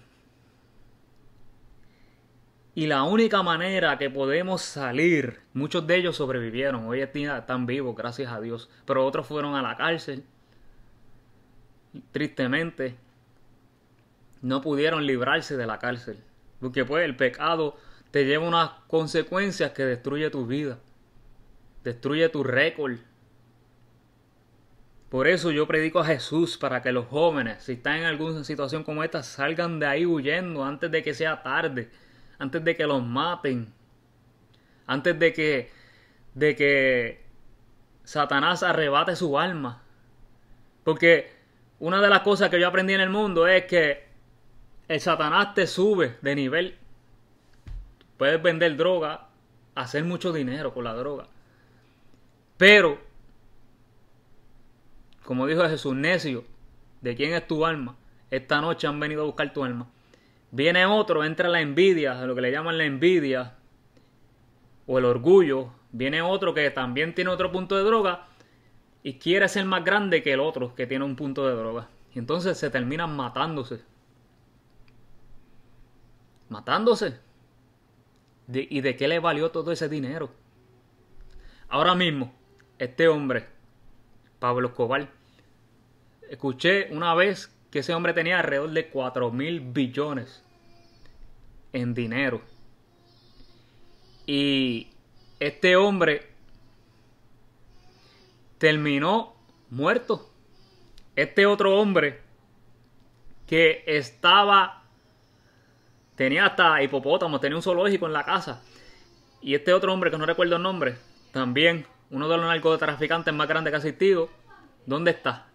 Y la única manera que podemos salir, muchos de ellos sobrevivieron, hoy están vivos, gracias a Dios, pero otros fueron a la cárcel. Tristemente, no pudieron librarse de la cárcel. Porque pues el pecado te lleva unas consecuencias que destruye tu vida. Destruye tu récord. Por eso yo predico a Jesús, para que los jóvenes, si están en alguna situación como esta, salgan de ahí huyendo antes de que sea tarde, antes de que los maten, antes de que Satanás arrebate su alma. Porque una de las cosas que yo aprendí en el mundo es que el Satanás te sube de nivel. Puedes vender droga, hacer mucho dinero con la droga. Pero, como dijo Jesús, necio, ¿de quién es tu alma? Esta noche han venido a buscar tu alma. Viene otro, entra la envidia, lo que le llaman la envidia, o el orgullo. Viene otro que también tiene otro punto de droga y quiere ser más grande que el otro que tiene un punto de droga. Y entonces se terminan matándose. Matándose. ¿Y de qué le valió todo ese dinero? Ahora mismo, este hombre, Pablo Escobar, escuché una vez que ese hombre tenía alrededor de 4,000 billones en dinero. Y este hombre terminó muerto. Este otro hombre que tenía hasta hipopótamos, tenía un zoológico en la casa. Y este otro hombre que no recuerdo el nombre, también uno de los narcotraficantes más grandes que ha existido, ¿dónde está?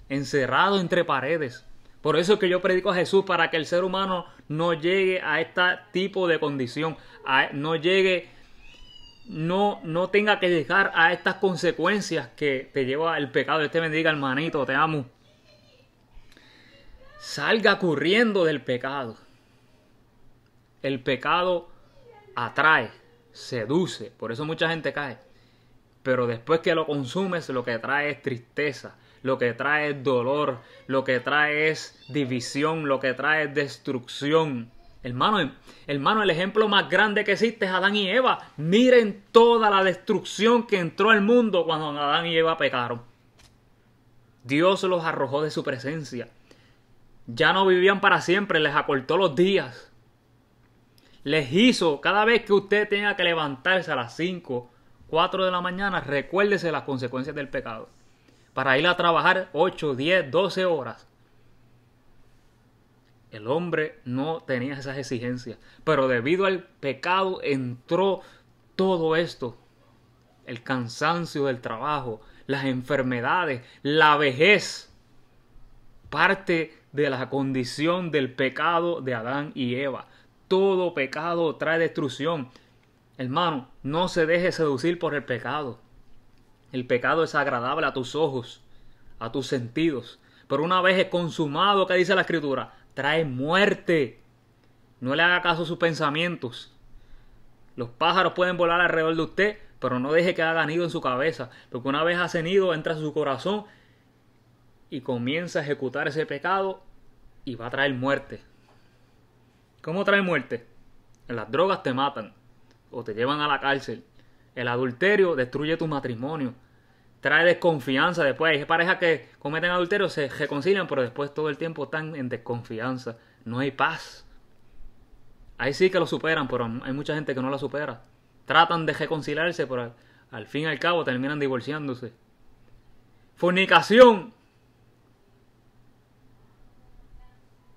Encerrado entre paredes. Por eso es que yo predico a Jesús, para que el ser humano no llegue a este tipo de condición, no tenga que llegar a estas consecuencias que te lleva el pecado. Dios te bendiga, hermanito, te amo. Salga corriendo del pecado. El pecado atrae, seduce, por eso mucha gente cae. Pero después que lo consumes, lo que trae es tristeza, lo que trae es dolor, lo que trae es división, lo que trae es destrucción. Hermano, el ejemplo más grande que existe es Adán y Eva. Miren toda la destrucción que entró al mundo cuando Adán y Eva pecaron. Dios los arrojó de su presencia. Ya no vivían para siempre, les acortó los días. Les hizo, cada vez que usted tenga que levantarse a las 5, 4 de la mañana, recuérdese las consecuencias del pecado. Para ir a trabajar 8, 10, 12 horas. El hombre no tenía esas exigencias. Pero debido al pecado entró todo esto. El cansancio del trabajo, las enfermedades, la vejez. Parte de la condición del pecado de Adán y Eva. Todo pecado trae destrucción. Hermano, no se deje seducir por el pecado. El pecado es agradable a tus ojos, a tus sentidos. Pero una vez es consumado, ¿qué dice la Escritura? Trae muerte. No le haga caso a sus pensamientos. Los pájaros pueden volar alrededor de usted, pero no deje que haga nido en su cabeza. Porque una vez hace nido, entra a su corazón y comienza a ejecutar ese pecado y va a traer muerte. ¿Cómo trae muerte? Las drogas te matan o te llevan a la cárcel. El adulterio destruye tu matrimonio. Trae desconfianza. Después hay parejas que cometen adulterio, se reconcilian, pero después todo el tiempo están en desconfianza. No hay paz. Ahí sí que lo superan, pero hay mucha gente que no la supera. Tratan de reconciliarse, pero al fin y al cabo terminan divorciándose. Fornicación.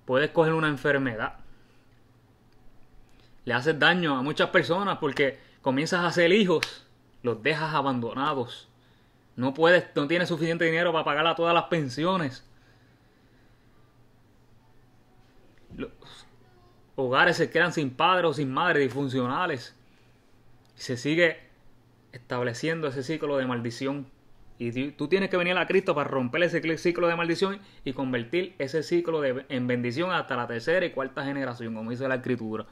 Puedes coger una enfermedad. Le haces daño a muchas personas porque comienzas a hacer hijos, los dejas abandonados. No tienes suficiente dinero para pagar a todas las pensiones. Los hogares se quedan sin padre o sin madre, disfuncionales. Se sigue estableciendo ese ciclo de maldición. Y tú tienes que venir a Cristo para romper ese ciclo de maldición y convertir ese ciclo en bendición hasta la tercera y cuarta generación, como dice la Escritura.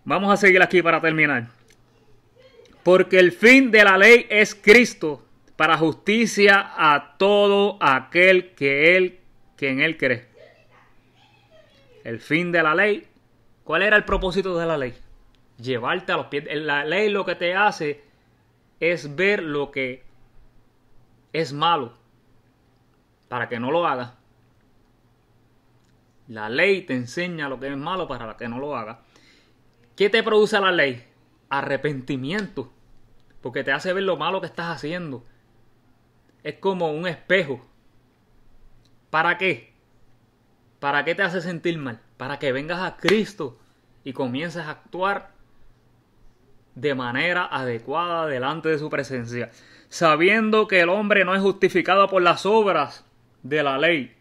Vamos a seguir aquí para terminar. Porque el fin de la ley es Cristo, para justicia a todo aquel que en él cree. El fin de la ley. ¿Cuál era el propósito de la ley? Llevarte a los pies. La ley lo que te hace es ver lo que es malo, para que no lo hagas. La ley te enseña lo que es malo para que no lo hagas. ¿Qué te produce la ley? Arrepentimiento. Porque te hace ver lo malo que estás haciendo. es como un espejo. ¿Para qué? ¿Para qué te hace sentir mal? Para que vengas a Cristo y comiences a actuar de manera adecuada delante de su presencia, sabiendo que el hombre no es justificado por las obras de la ley,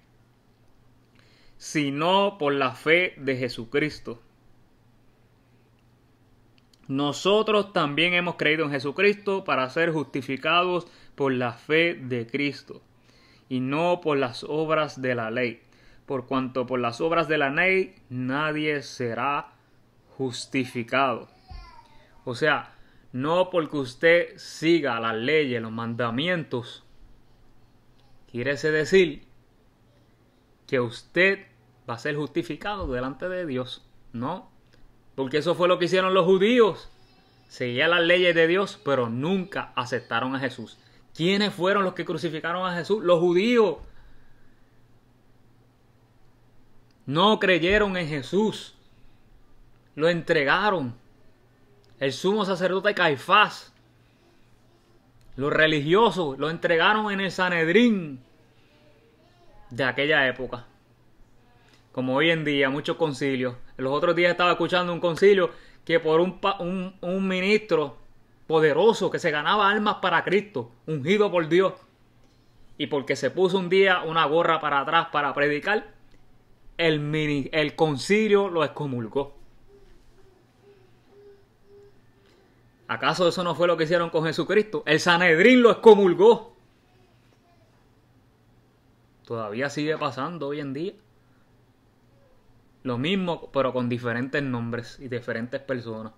sino por la fe de Jesucristo. Nosotros también hemos creído en Jesucristo para ser justificados por la fe de Cristo, y no por las obras de la ley, por cuanto por las obras de la ley nadie será justificado. O sea, no porque usted siga las leyes, los mandamientos, quiere decir que usted va a ser justificado delante de Dios. No, porque eso fue lo que hicieron los judíos. Seguían las leyes de Dios, pero nunca aceptaron a Jesús. ¿Quiénes fueron los que crucificaron a Jesús? Los judíos. No creyeron en Jesús. Lo entregaron. El sumo sacerdote Caifás. Los religiosos lo entregaron en el Sanedrín de aquella época. Como hoy en día, muchos concilios. Los otros días estaba escuchando un concilio que por un ministro poderoso que se ganaba almas para Cristo, ungido por Dios, y porque se puso un día una gorra para atrás para predicar, el concilio lo excomulgó. ¿Acaso eso no fue lo que hicieron con Jesucristo? El Sanedrín lo excomulgó. Todavía sigue pasando hoy en día. Lo mismo, pero con diferentes nombres y diferentes personas.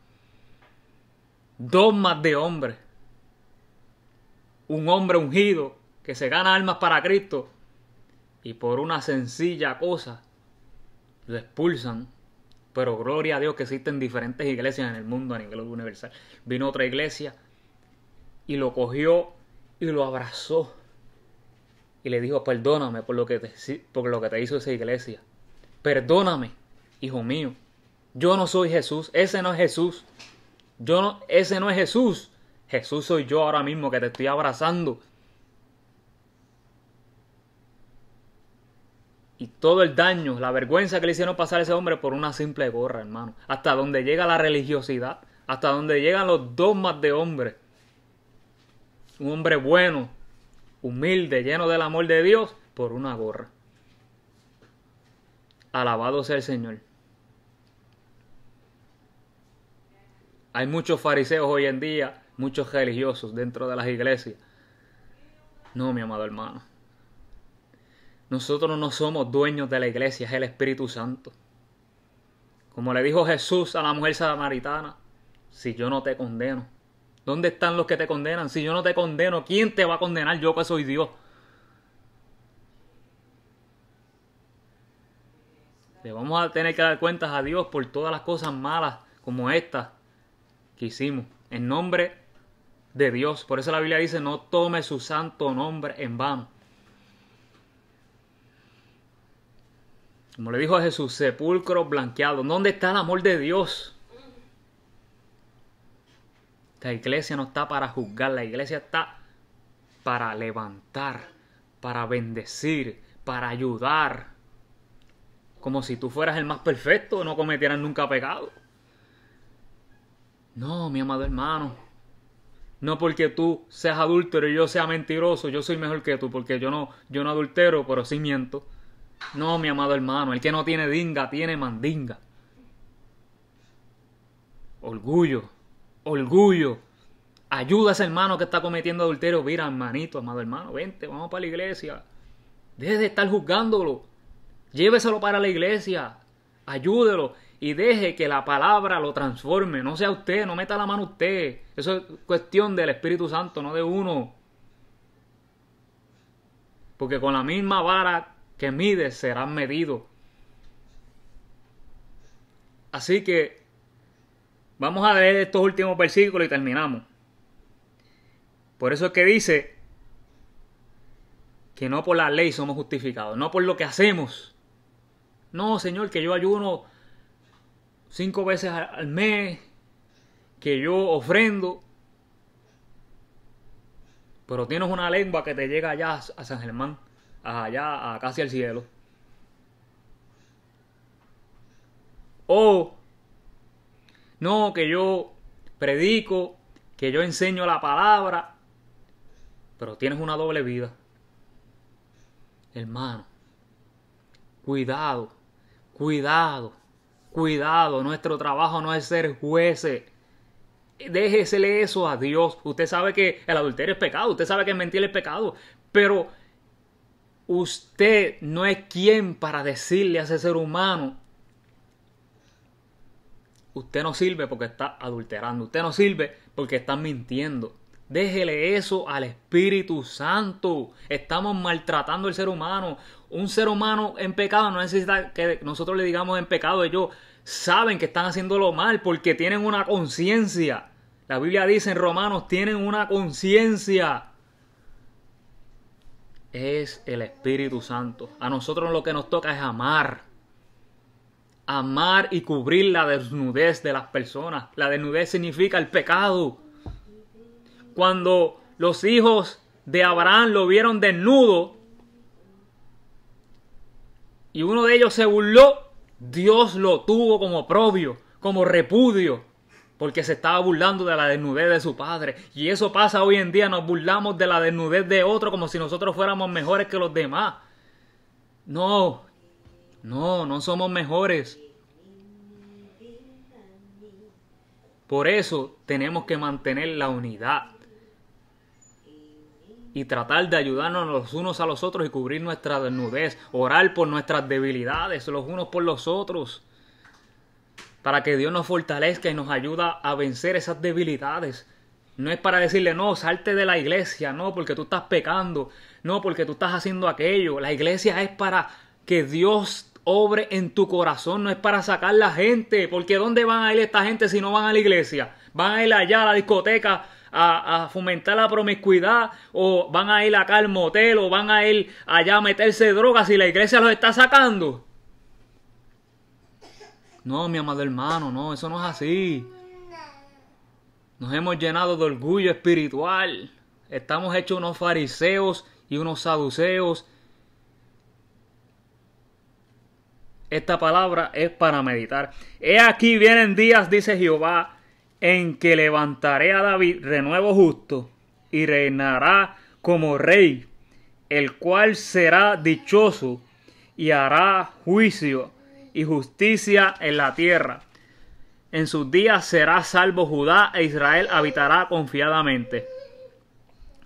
Dogmas de hombres. Un hombre ungido que se gana almas para Cristo y por una sencilla cosa lo expulsan. Pero gloria a Dios que existen diferentes iglesias en el mundo a nivel universal. Vino otra iglesia y lo cogió y lo abrazó y le dijo: perdóname por lo que te hizo esa iglesia. Perdóname, hijo mío. Yo no soy Jesús. Ese no es Jesús. Ese no es Jesús. Jesús soy yo ahora mismo que te estoy abrazando. Y todo el daño, la vergüenza que le hicieron pasar a ese hombre por una simple gorra, hermano. Hasta donde llega la religiosidad. Hasta donde llegan los dogmas de hombre. Un hombre bueno, humilde, lleno del amor de Dios, por una gorra. Alabado sea el Señor. Hay muchos fariseos hoy en día, muchos religiosos dentro de las iglesias. No, mi amado hermano. Nosotros no somos dueños de la iglesia, es el Espíritu Santo. Como le dijo Jesús a la mujer samaritana: si yo no te condeno, ¿dónde están los que te condenan? Si yo no te condeno, ¿quién te va a condenar? Yo que soy Dios. Le vamos a tener que dar cuentas a Dios por todas las cosas malas como estas que hicimos en nombre de Dios. Por eso la Biblia dice: no tome su santo nombre en vano. Como le dijo a Jesús: sepulcro blanqueado. ¿Dónde está el amor de Dios? La iglesia no está para juzgar, la iglesia está para levantar, para bendecir, para ayudar. Como si tú fueras el más perfecto, no cometieras nunca pecado. No, mi amado hermano. No porque tú seas adúltero y yo sea mentiroso, yo soy mejor que tú, porque yo no adultero, pero sí miento. No, mi amado hermano, el que no tiene dinga, tiene mandinga. Orgullo, orgullo. Ayuda a ese hermano que está cometiendo adulterio. Mira, hermanito, amado hermano, vente, vamos para la iglesia. Deje de estar juzgándolo. Lléveselo para la iglesia. Ayúdelo. Y deje que la palabra lo transforme. No sea usted, no meta la mano usted. Eso es cuestión del Espíritu Santo, no de uno. Porque con la misma vara que mides serán medidos. Así que vamos a leer estos últimos versículos y terminamos. Por eso es que dice que no por la ley somos justificados, no por lo que hacemos. No, Señor, que yo ayuno 5 veces al mes, que yo ofrendo. pero tienes una lengua que te llega allá a San Germán, allá a casi al cielo. O, no, que yo predico, que yo enseño la palabra, pero tienes una doble vida. Hermano, cuidado, cuidado, cuidado. Nuestro trabajo no es ser jueces. Déjesele eso a Dios. Usted sabe que el adulterio es pecado, usted sabe que mentir es pecado, pero usted no es quien para decirle a ese ser humano: usted no sirve porque está adulterando, usted no sirve porque está mintiendo. Déjele eso al Espíritu Santo. Estamos maltratando al ser humano. Un ser humano en pecado no necesita que nosotros le digamos en pecado. Ellos saben que están haciéndolo mal porque tienen una conciencia. La Biblia dice en Romanos, tienen una conciencia. Es el Espíritu Santo. A nosotros lo que nos toca es amar. Amar y cubrir la desnudez de las personas. La desnudez significa el pecado. Cuando los hijos de Abraham lo vieron desnudo y uno de ellos se burló, Dios lo tuvo como oprobio, como repudio, porque se estaba burlando de la desnudez de su padre. Y eso pasa hoy en día, nos burlamos de la desnudez de otro como si nosotros fuéramos mejores que los demás. No somos mejores. Por eso tenemos que mantener la unidad y tratar de ayudarnos los unos a los otros y cubrir nuestra desnudez, orar por nuestras debilidades los unos por los otros, para que Dios nos fortalezca y nos ayude a vencer esas debilidades. No es para decirle, no, salte de la iglesia, no, porque tú estás pecando, no, porque tú estás haciendo aquello. La iglesia es para que Dios obre en tu corazón, no es para sacar la gente, porque ¿dónde van a ir esta gente si no van a la iglesia? ¿Van a ir allá a la discoteca a fomentar la promiscuidad, o van a ir acá al motel, o van a ir allá a meterse drogas si la iglesia los está sacando? No, mi amado hermano, no, eso no es así. Nos hemos llenado de orgullo espiritual. Estamos hechos unos fariseos y unos saduceos. Esta palabra es para meditar. He aquí vienen días, dice Jehová, en que levantaré a David renuevo justo y reinará como rey, el cual será dichoso y hará juicio y justicia en la tierra. En sus días será salvo Judá e Israel habitará confiadamente.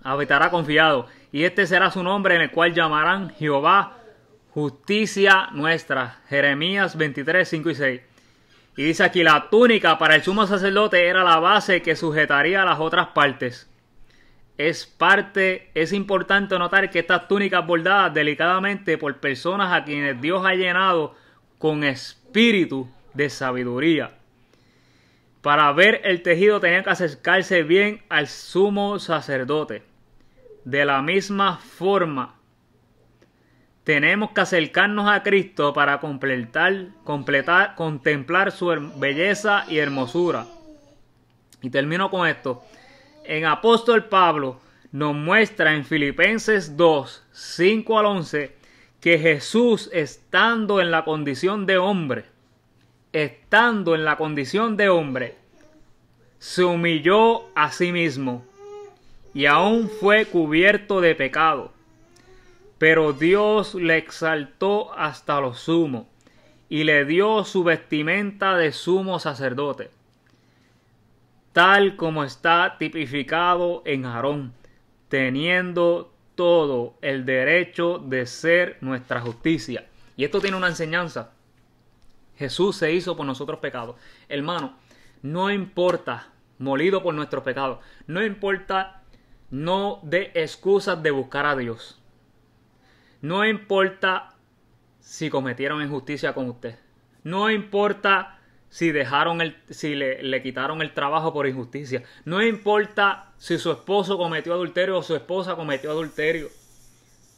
Habitará confiado. Y este será su nombre, en el cual llamarán Jehová justicia nuestra. Jeremías 23, 5 y 6. Y dice aquí, la túnica para el sumo sacerdote era la base que sujetaría a las otras partes. Es importante notar que estas túnicas bordadas delicadamente por personas a quienes Dios ha llenado con espíritu de sabiduría. Para ver el tejido tenían que acercarse bien al sumo sacerdote. De la misma forma, tenemos que acercarnos a Cristo para contemplar su belleza y hermosura. Y termino con esto. En Apóstol Pablo nos muestra en Filipenses 2, 5 al 11, que Jesús, estando en la condición de hombre, se humilló a sí mismo y aún fue cubierto de pecado. Pero Dios le exaltó hasta lo sumo y le dio su vestimenta de sumo sacerdote, tal como está tipificado en Aarón, teniendo todo el derecho de ser nuestra justicia. Y esto tiene una enseñanza. Jesús se hizo por nosotros pecados. Hermano, no importa, molido por nuestros pecados, no importa, no dé excusas de buscar a Dios. No importa si cometieron injusticia con usted. No importa si le quitaron el trabajo por injusticia. No importa si su esposo cometió adulterio o su esposa cometió adulterio.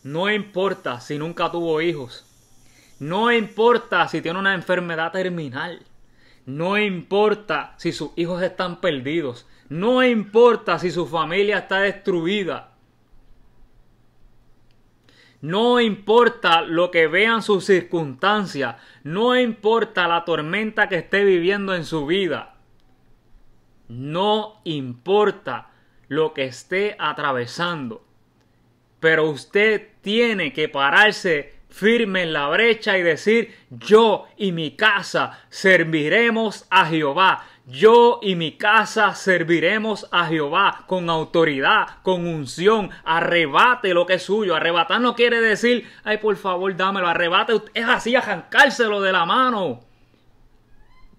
No importa si nunca tuvo hijos. No importa si tiene una enfermedad terminal. No importa si sus hijos están perdidos. No importa si su familia está destruida. No importa lo que vean sus circunstancias, no importa la tormenta que esté viviendo en su vida, no importa lo que esté atravesando, pero usted tiene que pararse firme en la brecha y decir: yo y mi casa serviremos a Jehová. Yo y mi casa serviremos a Jehová con autoridad, con unción. Arrebate lo que es suyo. Arrebatar no quiere decir: ay, por favor, dámelo. Arrebate es así, arrancárselo de la mano.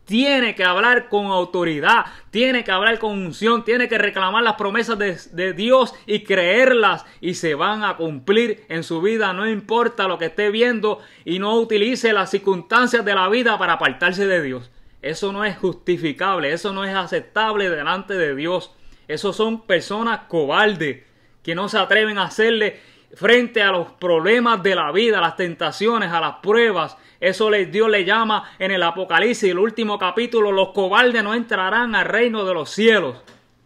Tiene que hablar con autoridad, tiene que hablar con unción, tiene que reclamar las promesas de Dios y creerlas, y se van a cumplir en su vida, no importa lo que esté viendo, y no utilice las circunstancias de la vida para apartarse de Dios. Eso no es justificable, eso no es aceptable delante de Dios. Esos son personas cobardes que no se atreven a hacerle frente a los problemas de la vida, a las tentaciones, a las pruebas. Eso Dios le llama en el Apocalipsis, el último capítulo: los cobardes no entrarán al reino de los cielos.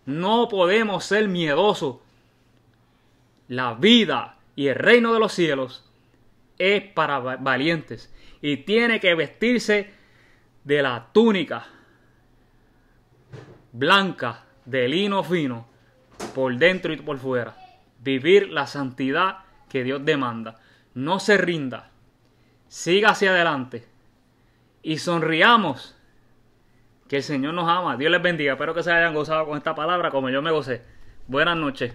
No podemos ser miedosos. La vida y el reino de los cielos es para valientes, y tiene que vestirse de la túnica blanca de lino fino por dentro y por fuera. Vivir la santidad que Dios demanda. No se rinda. Siga hacia adelante. Y sonriamos. Que el Señor nos ama. Dios les bendiga. Espero que se hayan gozado con esta palabra como yo me gocé. Buenas noches.